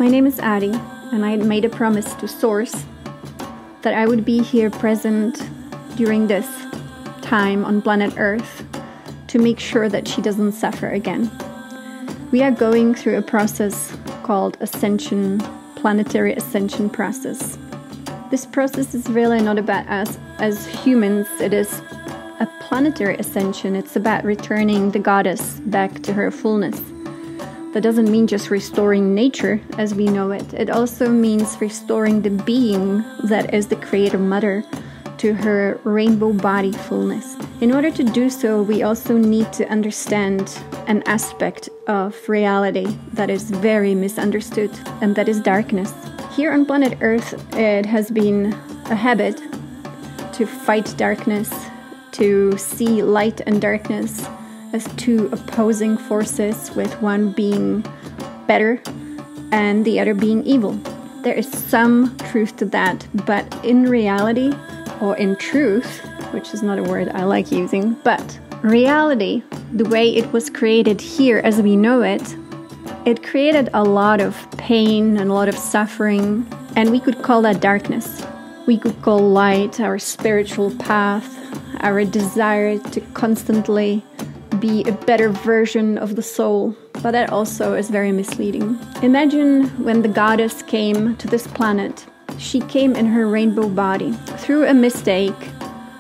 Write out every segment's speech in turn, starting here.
My name is Adi, and I had made a promise to Source that I would be here present during this time on planet Earth to make sure that she doesn't suffer again. We are going through a process called Ascension, planetary ascension process. This process is really not about us as humans. It is a planetary ascension. It's about returning the goddess back to her fullness. That doesn't mean just restoring nature as we know it. It also means restoring the being that is the Creator Mother to her rainbow body fullness. In order to do so, we also need to understand an aspect of reality that is very misunderstood, and that is darkness. Here on planet Earth, it has been a habit to fight darkness, to see light and darkness as two opposing forces, with one being better and the other being evil. There is some truth to that, but in reality, or in truth, which is not a word I like using, but reality, the way it was created here as we know it, it created a lot of pain and a lot of suffering, and we could call that darkness. We could call light our spiritual path, our desire to constantly be a better version of the soul, but that also is very misleading. Imagine when the goddess came to this planet. She came in her rainbow body. Through a mistake,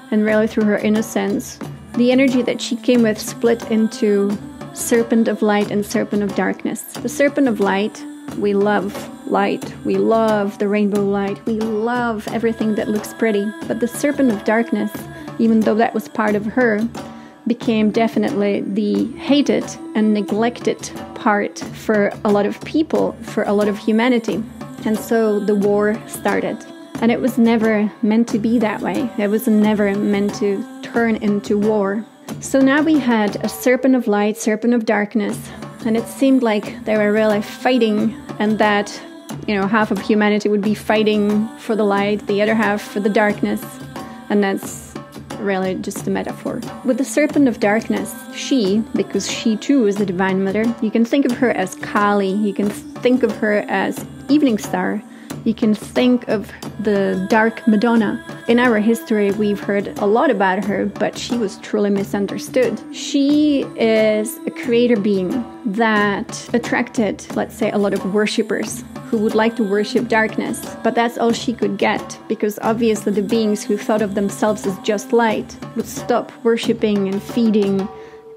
and really through her innocence, the energy that she came with split into Serpent of Light and Serpent of Darkness. The Serpent of Light, we love light, we love the rainbow light, we love everything that looks pretty. But the Serpent of Darkness, even though that was part of her, became definitely the hated and neglected part for a lot of people, for a lot of humanity. And so the war started. And it was never meant to be that way. It was never meant to turn into war. So now we had a Serpent of Light, Serpent of Darkness, and it seemed like they were really fighting, and that, half of humanity would be fighting for the light, the other half for the darkness, and that's really just a metaphor. With the Serpent of Darkness, because she too is the Divine Mother, you can think of her as Kali, you can think of her as Evening Star, you can think of the Dark Madonna. In our history, we've heard a lot about her, but she was truly misunderstood. She is a creator being that attracted, let's say, a lot of worshippers who would like to worship darkness. But that's all she could get, because obviously the beings who thought of themselves as just light would stop worshipping and feeding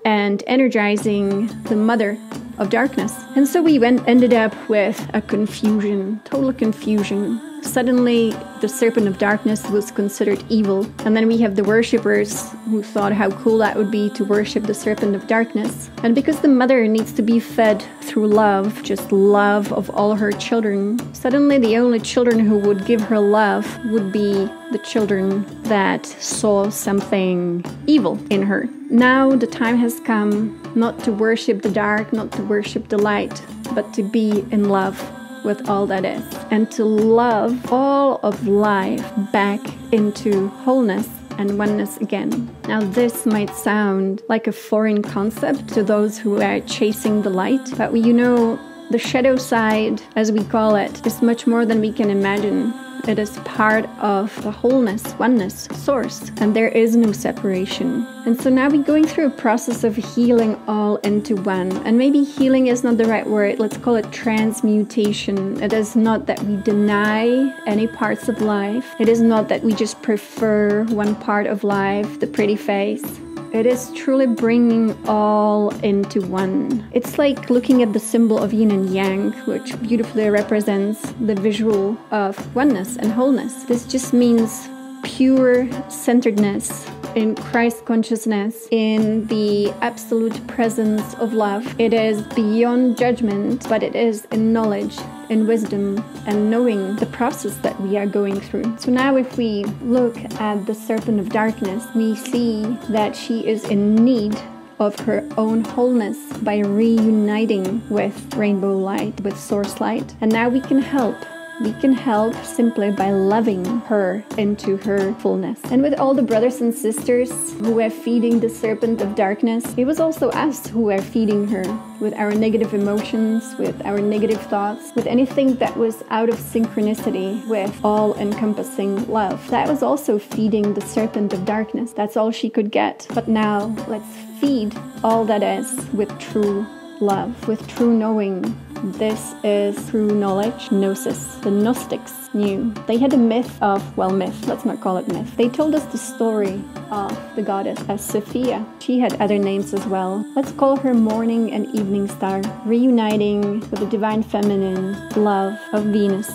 and energizing the Mother of Darkness. And so we ended up with a confusion, total confusion. Suddenly, the Serpent of Darkness was considered evil. And then we have the worshippers who thought how cool that would be to worship the Serpent of Darkness. And because the Mother needs to be fed through love, just love of all her children, suddenly the only children who would give her love would be the children that saw something evil in her. Now the time has come not to worship the dark, not to worship the light, but to be in love with all that is, and to love all of life back into wholeness and oneness again. Now this might sound like a foreign concept to those who are chasing the light, but the shadow side, as we call it, is much more than we can imagine. It is part of the wholeness, oneness, source, and there is no separation. And so now we're going through a process of healing all into one. And maybe healing is not the right word, let's call it transmutation. It is not that we deny any parts of life. It is not that we just prefer one part of life, the pretty face. It is truly bringing all into one. It's like looking at the symbol of yin and yang, which beautifully represents the visual of oneness and wholeness. This just means pure centeredness in Christ consciousness, in the absolute presence of love. It is beyond judgment, but it is in knowledge, in wisdom, and knowing the process that we are going through. So now if we look at the Serpent of Darkness, we see that she is in need of her own wholeness by reuniting with rainbow light, with source light. And now we can help We can help simply by loving her into her fullness. And with all the brothers and sisters who were feeding the serpent of darkness, it was also us who were feeding her with our negative emotions, with our negative thoughts, with anything that was out of synchronicity with all-encompassing love. That was also feeding the serpent of darkness. That's all she could get. But now let's feed all that is with true love, with true knowing. This is true knowledge, gnosis. The Gnostics knew. They had a myth of, well, myth, let's not call it myth. They told us the story of the goddess as Sophia. She had other names as well. Let's call her morning and evening star, reuniting with the divine feminine love of Venus.